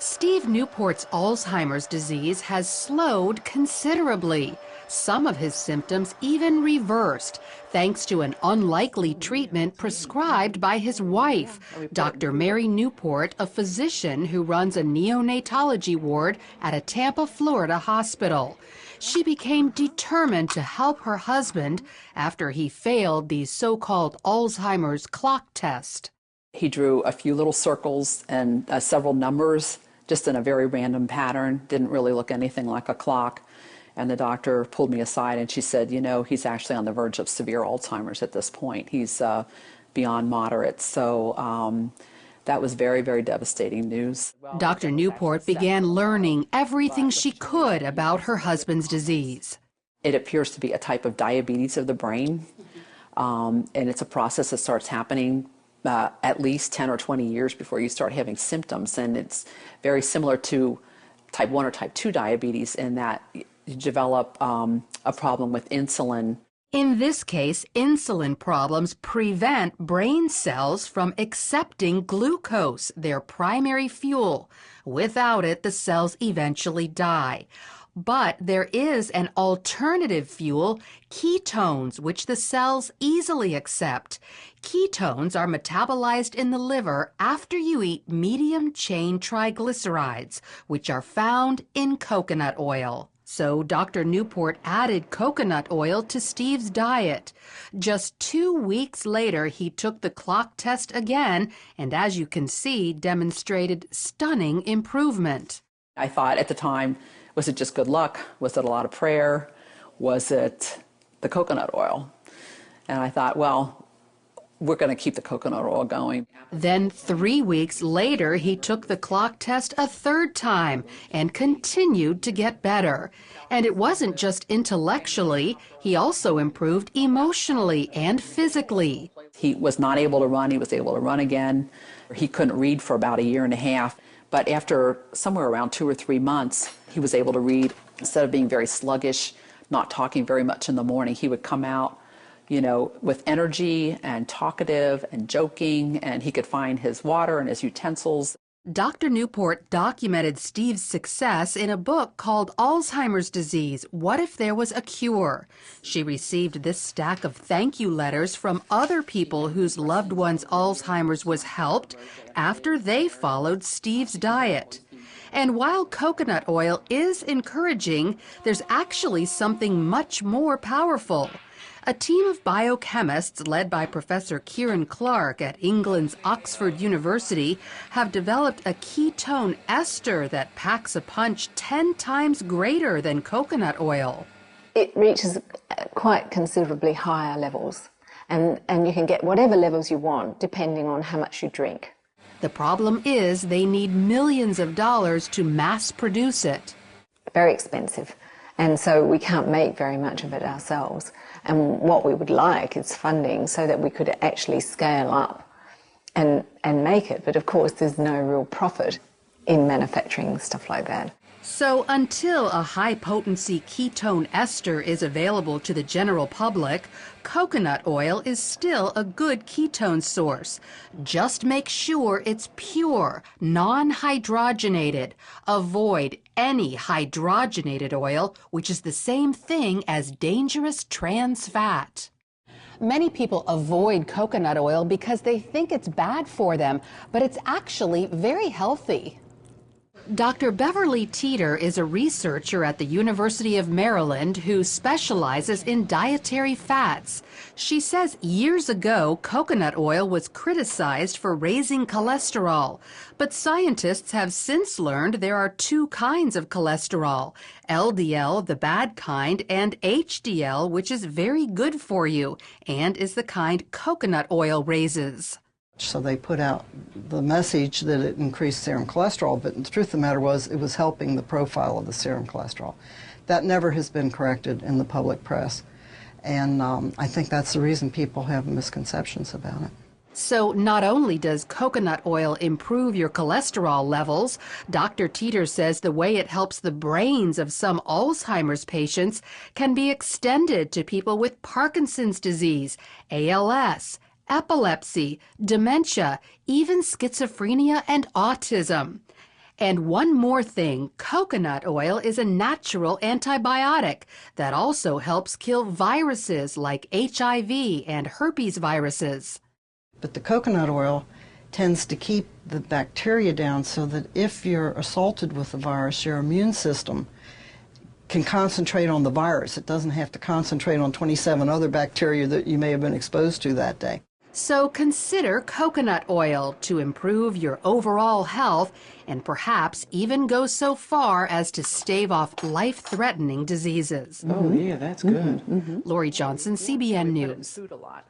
Steve Newport's Alzheimer's disease has slowed considerably. Some of his symptoms even reversed, thanks to an unlikely treatment prescribed by his wife, Dr. Mary Newport, a physician who runs a neonatology ward at a Tampa, Florida hospital. She became determined to help her husband after he failed the so-called Alzheimer's clock test. He drew a few little circles and several numbers, just in a very random pattern, didn't really look anything like a clock. And the doctor pulled me aside and she said, you know, he's actually on the verge of severe Alzheimer's at this point. He's beyond moderate. So that was very, very devastating news. Dr. Newport began learning everything she could about her husband's disease. It appears to be a type of diabetes of the brain, and it's a process that starts happening at least 10 or 20 years before you start having symptoms. And it's very similar to type 1 or type 2 diabetes in that you develop a problem with insulin. In this case, insulin problems prevent brain cells from accepting glucose, their primary fuel. Without it, the cells eventually die. But there is an alternative fuel, ketones, which the cells easily accept. Ketones are metabolized in the liver after you eat medium-chain triglycerides, which are found in coconut oil. So Dr. Newport added coconut oil to Steve's diet. Just 2 weeks later, he took the clock test again, and as you can see, demonstrated stunning improvement. I thought at the time, was it just good luck? Was it a lot of prayer? Was it the coconut oil? And I thought, well, we're going to keep the coconut oil going. Then 3 weeks later, he took the clock test a third time and continued to get better. And it wasn't just intellectually, he also improved emotionally and physically. He was not able to run. He was able to run again. He couldn't read for about 1.5 years. But after somewhere around 2 or 3 months, he was able to read. Instead of being very sluggish, not talking very much in the morning, he would come out, you know, with energy and talkative and joking, and he could find his water and his utensils. Dr. Newport documented Steve's success in a book called Alzheimer's Disease, What If There Was a Cure? She received this stack of thank you letters from other people whose loved ones' Alzheimer's was helped after they followed Steve's diet. And while coconut oil is encouraging, there's actually something much more powerful. A team of biochemists led by Professor Kieran Clark at England's Oxford University have developed a ketone ester that packs a punch 10 times greater than coconut oil. It reaches quite considerably higher levels, and you can get whatever levels you want depending on how much you drink. The problem is they need millions of dollars to mass produce it. Very expensive, and so we can't make very much of it ourselves. And what we would like is funding so that we could actually scale up and make it. But of course, there's no real profit in manufacturing stuff like that. So until a high-potency ketone ester is available to the general public, coconut oil is still a good ketone source. Just make sure it's pure, non-hydrogenated. Avoid any hydrogenated oil, which is the same thing as dangerous trans fat. Many people avoid coconut oil because they think it's bad for them, but it's actually very healthy. Dr. Beverly Teeter is a researcher at the University of Maryland who specializes in dietary fats. She says years ago, coconut oil was criticized for raising cholesterol, but scientists have since learned there are 2 kinds of cholesterol, LDL, the bad kind, and HDL, which is very good for you and is the kind coconut oil raises. So they put out the message that it increased serum cholesterol, but the truth of the matter was it was helping the profile of the serum cholesterol. That never has been corrected in the public press, and I think that's the reason people have misconceptions about it. So not only does coconut oil improve your cholesterol levels, Dr. Teeter says the way it helps the brains of some Alzheimer's patients can be extended to people with Parkinson's disease, ALS, epilepsy, dementia, even schizophrenia and autism. And one more thing, coconut oil is a natural antibiotic that also helps kill viruses like HIV and herpes viruses. But the coconut oil tends to keep the bacteria down so that if you're assaulted with the virus, your immune system can concentrate on the virus. It doesn't have to concentrate on 27 other bacteria that you may have been exposed to that day. So consider coconut oil to improve your overall health and perhaps even go so far as to stave off life-threatening diseases. Oh, yeah, that's good. Lori Johnson, CBN News. Food a lot.